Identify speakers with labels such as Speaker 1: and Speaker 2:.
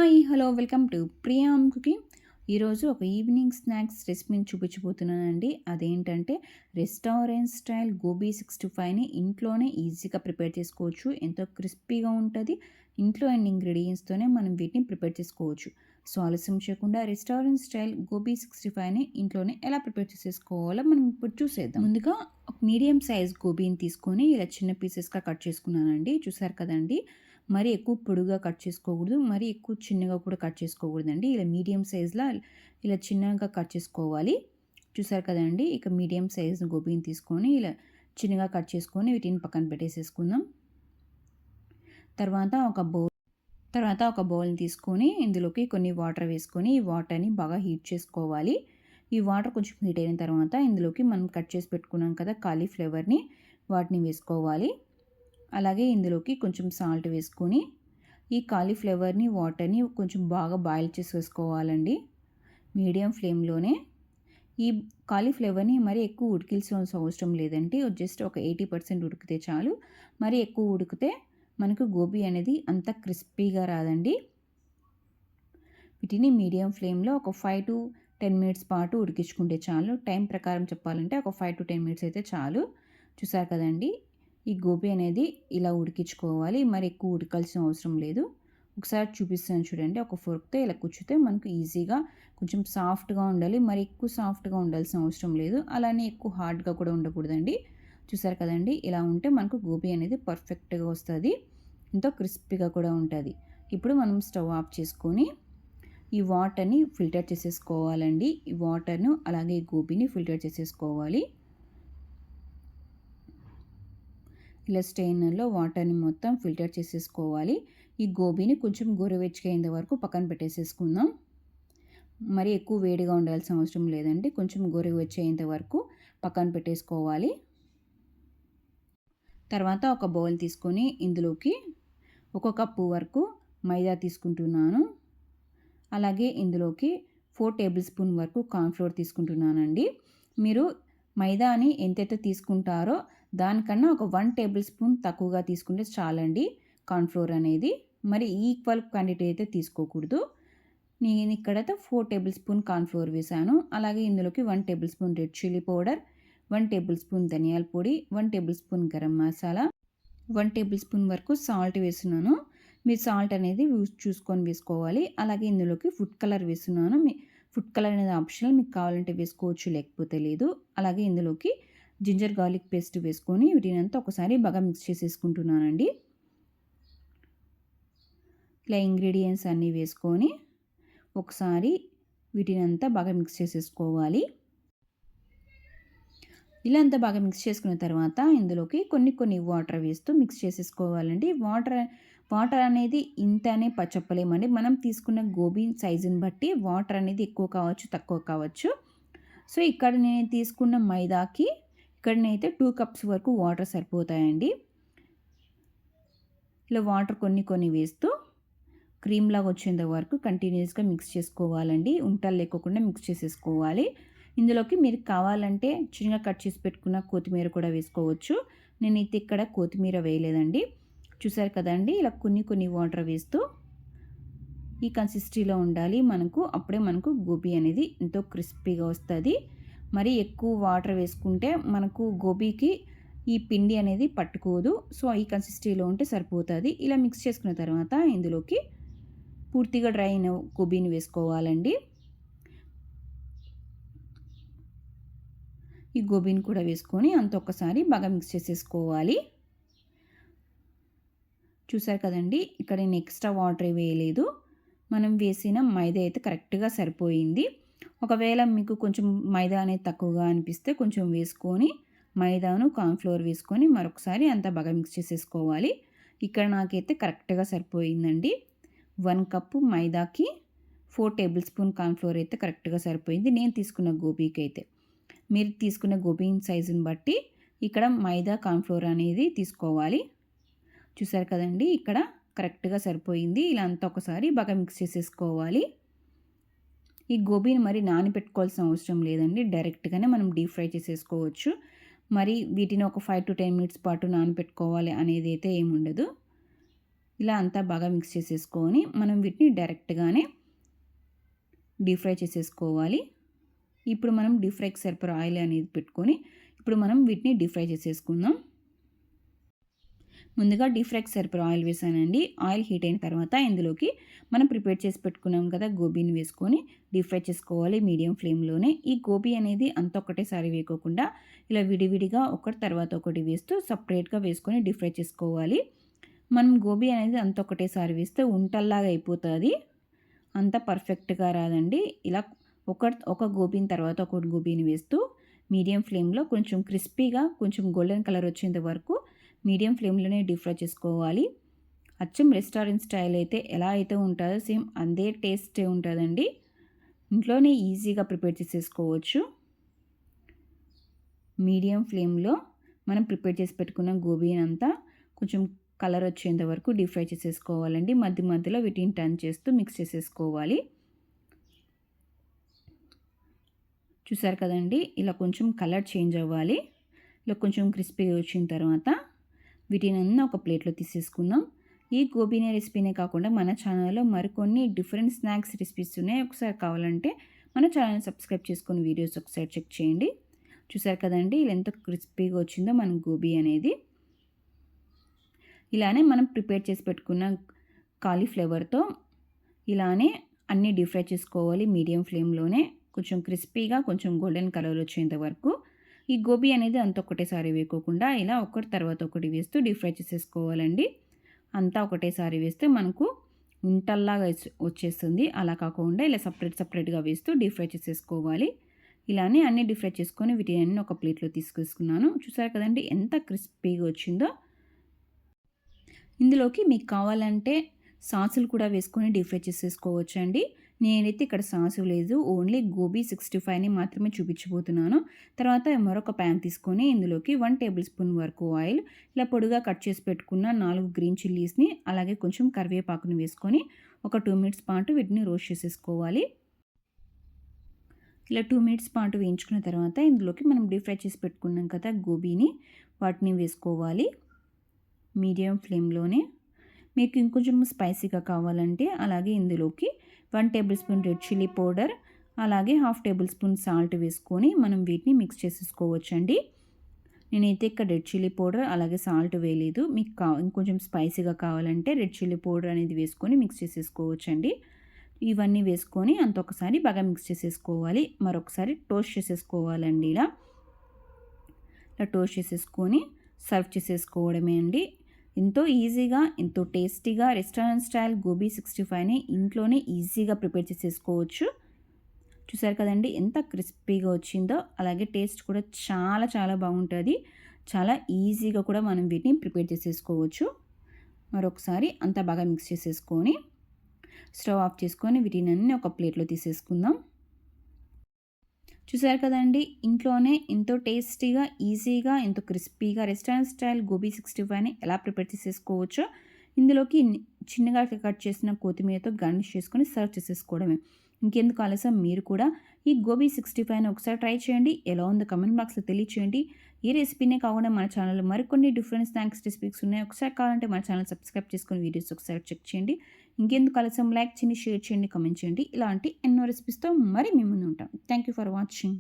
Speaker 1: Hi! Hello! Welcome to Priyam cooking. ఈరోజు ఒక evening snacks రెసిపీని చూపించబోతున్నానండి. అదేంటంటే రెస్టారెంట్ స్టైల్ గోబీ 65ని ఇంట్లోనే ఈజీగా ప్రిపేర్ చేసుకోవచ్చు. ఎంతో క్రిస్పీగా ఉంటది. ఇంట్లో అండ్ ఇంగ్రీడియెంట్స్‌తోనే మనం వీటిని ప్రిపేర్ చేసుకోవచ్చు. సో, ఆలస్యం చేయకుండా రెస్టారెంట్ స్టైల్ గోబీ 65ని ఇంట్లోనే ఎలా ప్రిపేర్ చేసేసుకోవాలో మనం ఇప్పుడు చూసేద్దాం. ముందుగా ఒక మీడియం సైజ్ గోబీని తీసుకొని ఇలా చిన్న పీసెస్‌గా కట్ చేసుకున్నానండి. చూసారు కదండీ! మరీ ఎక్కువ పొడుగ్గా కట్ చేసుకోకూడదు. మరీ ఎక్కువ చిన్నగా కూడా కట్ చేసుకోకూడదండి. ఇలా మీడియం సైజ్‌లా ఇలా చిన్నగా కట్ చేసుకోవాలి. చూసారు కదండీ! ఇక మీడియం సైజ్ గోబీని తీసుకొని ఇలా చిన్నగా కట్ చేసుకొని వీటిని పక్కన పెట్టేసేసుకుందాం. తర్వాత ఒక బౌల్‌ని తీసుకొని ఇందులోకి కొన్ని వాటర్ వేసుకొని ఈ వాటర్‌ని బాగా హీట్ చేసుకోవాలి. ఈ వాటర్ కొంచెం హీట్ అయిన తర్వాత ఇందులోకి మనం కట్ చేసి పెట్టుకున్నాం కదా కాలీఫ్లవర్‌ని వాటిని వేసుకోవాలి. అలాగే ఇందులోకి కొంచెం సాల్ట్ వేసుకొని ఈ కాలీఫ్లవర్ని వాటర్ని కొంచెం బాగా బాయిల్ చేసేసుకోవాలండి మీడియం ఫ్లేమ్లోనే. ఈ కాలీఫ్లవర్ని మరీ ఎక్కువ ఉడికించాల్సిన అవసరం లేదండి. జస్ట్ ఒక 80% ఉడికితే చాలు. మరీ ఎక్కువ ఉడికితే మనకు గోబీ అనేది అంత క్రిస్పీగా రాదండి. వీటిని మీడియం ఫ్లేమ్లో ఒక 5-10 మినిట్స్ పాటు ఉడికించుకుంటే చాలు. టైం ప్రకారం చెప్పాలంటే ఒక 5-10 మినిట్స్ అయితే చాలు. చూసారు కదండి! ఈ గోబీ అనేది ఇలా ఉడికించుకోవాలి. మరి ఎక్కువ ఉడకాల్సిన అవసరం లేదు. ఒకసారి చూపిస్తాను చూడండి. ఒక ఫోర్క్‌తో ఇలా కుచ్చితే మనకు ఈజీగా కొంచెం సాఫ్ట్‌గా ఉండాలి. మరి ఎక్కువ సాఫ్ట్‌గా ఉండాల్సిన అవసరం లేదు. అలానే ఎక్కువ హార్డ్‌గా కూడా ఉండకూడదండి. చూసారు కదండి! ఇలా ఉంటే మనకు గోబీ అనేది పర్ఫెక్ట్‌గా వస్తది. ఎంతో క్రిస్పీగా కూడా ఉంటది. ఇప్పుడు మనం స్టవ్ ఆఫ్ చేసుకొని ఈ వాటర్‌ని ఫిల్టర్ చేసేసుకోవాలండి. ఈ వాటర్‌ను అలాగే గోబీని ఫిల్టర్ చేసేసుకోవాలి. ఇలా స్ట్రెయినర్‌లో వాటర్‌ని మొత్తం ఫిల్టర్ చేసేసుకోవాలి. ఈ గోబీని కొంచెం గోరువెచ్చగా అయ్యేంత వరకు పక్కన పెట్టేసేసుకుందాం. మరి ఎక్కువ వేడిగా ఉండాల్సిన అవసరం లేదండి. కొంచెం గోరువెచ్చగా అయ్యేంత వరకు పక్కన పెట్టేసుకోవాలి. తర్వాత ఒక బౌల్ తీసుకొని ఇందులోకి ఒక కప్పు వరకు మైదా తీసుకుంటున్నాను. అలాగే ఇందులోకి 4 టేబుల్ స్పూన్ వరకు కార్న్ ఫ్లోర్ తీసుకుంటున్నానండి. మీరు మైదాని ఎంతైతే తీసుకుంటారో దానికన్నా ఒక 1 టేబుల్ స్పూన్ తక్కువగా తీసుకుంటే చాలండి కార్న్ ఫ్లోర్ అనేది. మరి ఈక్వల్ క్వాంటిటీ అయితే తీసుకోకూడదు. నేను ఇక్కడైతే 4 టేబుల్ స్పూన్ కార్న్ ఫ్లోర్ వేసాను. అలాగే ఇందులోకి 1 table spoon red chilli powder, 1 table spoon ధనియాల పొడి, 1 table spoon garam masala, 1 table spoon వరకు సాల్ట్ వేస్తున్నాను. మీరు సాల్ట్ అనేది చూసుకొని వేసుకోవాలి. అలాగే ఇందులోకి ఫుడ్ కలర్ వేస్తున్నాను. ఫుడ్ కలర్ అనేది ఆప్షనల్. మీకు కావాలంటే వేసుకోవచ్చు, లేకపోతే లేదు. అలాగే ఇందులోకి జింజర్ గార్లిక్ పేస్ట్ వేసుకొని వీటినంతా ఒకసారి బాగా మిక్స్ చేసేసుకుంటున్నానండి. ఇలా ఇంగ్రీడియంట్స్ అన్నీ వేసుకొని ఒకసారి వీటినంతా బాగా మిక్స్ చేసేసుకోవాలి. ఇలా అంతా బాగా మిక్స్ చేసుకున్న తర్వాత ఇందులోకి కొన్ని వాటర్ వేస్తూ మిక్స్ చేసేసుకోవాలండి. వాటర్ అనేది ఇంతనే చెప్పలేమండి. మనం తీసుకున్న గోబీ సైజుని బట్టి వాటర్ అనేది ఎక్కువ కావచ్చు, తక్కువ కావచ్చు. సో, ఇక్కడ నేను తీసుకున్న మైదాకి ఇక్కడనైతే 2 కప్స్ వరకు వాటర్ సరిపోతాయండి. ఇలా వాటర్ కొన్ని వేస్తూ క్రీమ్‌లాగా వచ్చేంత వరకు కంటిన్యూయస్‌గా మిక్స్ చేసుకోవాలండి. ఉంటలు లేకోకుండా మిక్స్ చేసేసుకోవాలి. ఇందులోకి మీరు కావాలంటే చిన్నగా కట్ చేసి పెట్టుకున్న కొత్తిమీర కూడా వేసుకోవచ్చు. నేనైతే ఇక్కడ కొత్తిమీర వేయలేదండి. చూసారు కదండీ! ఇలా కొన్ని వాటర్ వేస్తూ ఈ కన్సిస్టెన్సీలో ఉండాలి మనకు. అప్పుడే మనకు గోబీ అనేది ఎంతో క్రిస్పీగా వస్తది. మరి ఎక్కువ వాటర్ వేసుకుంటే మనకు గోబీకి ఈ పిండి అనేది పట్టుకోదు. సో, ఈ కన్సిస్టెన్సీలో ఉంటే సరిపోతది. ఇలా మిక్స్ చేసుకున్న తర్వాత ఇందులోకి పూర్తిగా డ్రై అయిన గోబీని వేసుకోవాలండి. ఈ గోబీని కూడా వేసుకొని అంత ఒక్కసారి బాగా మిక్స్ చేసేసుకోవాలి. చూసారు కదండీ! ఇక్కడ నేను ఎక్స్ట్రా వాటర్ వేయలేదు. మనం వేసిన మైదా అయితే కరెక్ట్‌గా సరిపోయింది. ఒకవేళ మీకు కొంచెం మైదా అనేది తక్కువగా అనిపిస్తే కొంచెం వేసుకొని మైదాను, కార్న్ ఫ్లోర్ వేసుకొని మరొకసారి అంతా బాగా మిక్స్ చేసేసుకోవాలి. ఇక్కడ నాకైతే కరెక్ట్‌గా సరిపోయిందండి. 1 కప్పు మైదాకి 4 టేబుల్ స్పూన్ కార్న్ ఫ్లోర్ అయితే కరెక్ట్‌గా సరిపోయింది. నేను తీసుకున్న గోబీకి అయితే. మీరు తీసుకున్న గోబీ సైజుని బట్టి ఇక్కడ మైదా, కార్న్ ఫ్లోర్ అనేది తీసుకోవాలి. చూసారు కదండీ! ఇక్కడ కరెక్ట్‌గా సరిపోయింది. ఇలా అంతా ఒకసారి బాగా మిక్స్ చేసేసుకోవాలి. ఈ గోబీని మరి నానబెట్టుకోవాల్సిన అవసరం లేదండి. డైరెక్ట్‌గానే మనం డీప్ ఫ్రై చేసేసుకోవచ్చు. మరి వీటిని ఒక 5-10 మినిట్స్ పాటు నానబెట్టుకోవాలి అనేది అయితే ఏముండదు. ఇలా అంతా బాగా మిక్స్ చేసేసుకొని మనం వీటిని డైరెక్ట్గానే డీప్ ఫ్రై చేసేసుకోవాలి. ఇప్పుడు మనం డీప్ ఫ్రైకి సరిపడా ఆయిల్ అనేది పెట్టుకొని ఇప్పుడు మనం వీటిని డీప్ ఫ్రై చేసేసుకుందాం. ముందుగా డీప్ ఫ్రైకి సరిపడా ఆయిల్ వేసానండి. ఆయిల్ హీట్ అయిన తర్వాత ఇందులోకి మనం ప్రిపేర్ చేసి పెట్టుకున్నాం కదా గోబీని వేసుకొని డీప్ ఫ్రై చేసుకోవాలి మీడియం ఫ్లేమ్లోనే. ఈ గోబీ అనేది అంత ఒకటేసారి వేయకోకుండా ఇలా విడివిడిగా ఒకటి తర్వాత ఒకటి వేస్తూ సపరేట్గా వేసుకొని డీప్ ఫ్రై చేసుకోవాలి. మనం గోబీ అనేది అంత ఒకటేసారి వేస్తే ఉంటల్లాగా అయిపోతుంది, అంత పర్ఫెక్ట్గా రాదండి. ఇలా ఒక గోబీని తర్వాత ఒక గోబీని వేస్తూ మీడియం ఫ్లేమ్లో కొంచెం క్రిస్పీగా కొంచెం గోల్డెన్ కలర్ వచ్చేంత వరకు మీడియం ఫ్లేమ్లోనే డీప్ ఫ్రై చేసుకోవాలి. అచ్చం రెస్టారెంట్ స్టైల్ అయితే ఎలా అయితే ఉంటుందో సేమ్ అదే టేస్టే ఉంటుందండి. ఇంట్లోనే ఈజీగా ప్రిపేర్ చేసేసుకోవచ్చు. మీడియం ఫ్లేమ్లో మనం ప్రిపేర్ చేసి పెట్టుకున్న గోబీని అంతా కొంచెం కలర్ వచ్చేంత వరకు డీప్ ఫ్రై చేసేసుకోవాలండి. మధ్య మధ్యలో వీటిని టర్న్ చేస్తూ మిక్స్ చేసేసుకోవాలి. చూసారు కదండి, ఇలా కొంచెం కలర్ చేంజ్ అవ్వాలి. ఇలా కొంచెం క్రిస్పీగా వచ్చిన తర్వాత వీటినన్నీ ఒక ప్లేట్లో తీసేసుకుందాం. ఈ గోబీనే రెసిపీనే కాకుండా మన ఛానల్లో మరికొన్ని డిఫరెంట్ స్నాక్స్ రెసిపీస్ ఉన్నాయి. ఒకసారి కావాలంటే మన ఛానల్ సబ్స్క్రైబ్ చేసుకొని వీడియోస్ ఒకసారి చెక్ చేయండి. చూసారు కదండి ఇలా ఎంత క్రిస్పీగా వచ్చిందో మన గోబీ అనేది. ఇలానే మనం ప్రిపేర్ చేసి పెట్టుకున్న కాలీఫ్లవర్తో ఇలానే అన్నీ డీప్ ఫ్రై చేసుకోవాలి మీడియం ఫ్లేమ్లోనే. కొంచెం క్రిస్పీగా కొంచెం గోల్డెన్ కలర్ వచ్చేంత వరకు. ఈ గోబీ అనేది అంత ఒకటేసారి వేయకోకుండా ఇలా ఒకటి తర్వాత ఒకటి వేస్తూ డీప్ ఫ్రై చేసేసుకోవాలండి. అంతా ఒకటేసారి వేస్తే మనకు ఉంటల్లాగా వచ్చేస్తుంది. అలా కాకుండా ఇలా సపరేట్గా వేస్తూ డీప్ ఫ్రై చేసేసుకోవాలి. ఇలానే అన్నీ డీప్ ఫ్రై చేసుకొని వీటిని అన్నీ ఒక ప్లేట్లో తీసుకొసుకున్నాను. చూసారు కదండి ఎంత క్రిస్పీగా వచ్చిందో. ఇందులోకి మీకు కావాలంటే సాసులు కూడా వేసుకొని డీప్ ఫ్రై చేసేసుకోవచ్చండి. నేనైతే ఇక్కడ సాసు లేదు, ఓన్లీ గోబీ 65ని మాత్రమే చూపించబోతున్నాను. తర్వాత మరొక ప్యాన్ తీసుకొని ఇందులోకి 1 టేబుల్ స్పూన్ వరకు ఆయిల్, ఇలా పొడిగా కట్ చేసి పెట్టుకున్న 4 గ్రీన్ చిల్లీస్ని అలాగే కొంచెం కరివేపాకుని వేసుకొని ఒక 2 మినిట్స్ పాటు వీటిని రోస్ట్ చేసేసుకోవాలి. ఇలా 2 మినిట్స్ పాటు వేయించుకున్న తర్వాత ఇందులోకి మనం డీప్ ఫ్రై చేసి పెట్టుకున్నాం కదా గోబీని, వాటిని వేసుకోవాలి మీడియం ఫ్లేమ్లోనే. మీకు ఇంకొంచెం స్పైసీగా కావాలంటే అలాగే ఇందులోకి 1 table spoon red chilli powder అలాగే 1/2 టేబుల్ స్పూన్ సాల్ట్ వేసుకొని మనం వీటిని మిక్స్ చేసేసుకోవచ్చండి. నేనైతే ఇక్కడ రెడ్ చిల్లీ పౌడర్ అలాగే సాల్ట్ వేయలేదు. మీకు ఇంకొంచెం స్పైసీగా కావాలంటే రెడ్ చిల్లీ పౌడర్ అనేది వేసుకొని మిక్స్ చేసేసుకోవచ్చండి. ఇవన్నీ వేసుకొని అంత ఒకసారి బాగా మిక్స్ చేసేసుకోవాలి. మరొకసారి టోస్ట్ చేసేసుకోవాలండి. ఇలా టోస్ట్ చేసేసుకొని సర్వ్ చేసేసుకోవడమే అండి. ఎంతో ఈజీగా ఎంతో టేస్టీగా రెస్టారెంట్ స్టైల్ గోబీ 65ని ఇంట్లోనే ఈజీగా ప్రిపేర్ చేసేసుకోవచ్చు. చూసారు కదండి ఎంత క్రిస్పీగా వచ్చిందో. అలాగే టేస్ట్ కూడా చాలా చాలా బాగుంటుంది. చాలా ఈజీగా కూడా మనం వీటిని ప్రిపేర్ చేసేసుకోవచ్చు. మరొకసారి అంతా బాగా మిక్స్ చేసేసుకొని స్టవ్ ఆఫ్ చేసుకొని వీటినన్నీ ఒక ప్లేట్లో తీసేసుకుందాం. చూసారు కదండి ఇంట్లోనే ఎంతో టేస్టీగా ఈజీగా ఎంతో క్రిస్పీగా రెస్టారెంట్ స్టైల్ గోబీ 65ని ఎలా ప్రిపేర్ చేసేసుకోవచ్చో. ఇందులోకి చిన్నగా కట్ చేసిన కొత్తిమీరతో గార్నిష్ చేసుకొని సర్వ్ చేసేసుకోవడమే. ఇంకెందుకు ఆలస్యం, మీరు కూడా ఈ గోబీ 65ని ఒకసారి ట్రై చేయండి. ఎలా ఉందో కమెంట్ బాక్స్లో తెలియచేయండి. ఈ రెసిపీనే కాకుండా మన ఛానల్లో మరికొన్ని డిఫరెంట్ స్నాక్స్ రెసిపీస్ ఉన్నాయి. ఒకసారి కావాలంటే మన ఛానల్ సబ్స్క్రైబ్ చేసుకొని వీడియోస్ ఒకసారి చెక్ చేయండి. ఇంకెందుకు ఆలస్యం, లైక్ చేయండి, షేర్ చేయండి, కమెంట్ చేయండి. ఇలాంటి ఎన్నో రెసిపీస్తో మరి మీ ముందు ఉంటాం. Thank you for watching.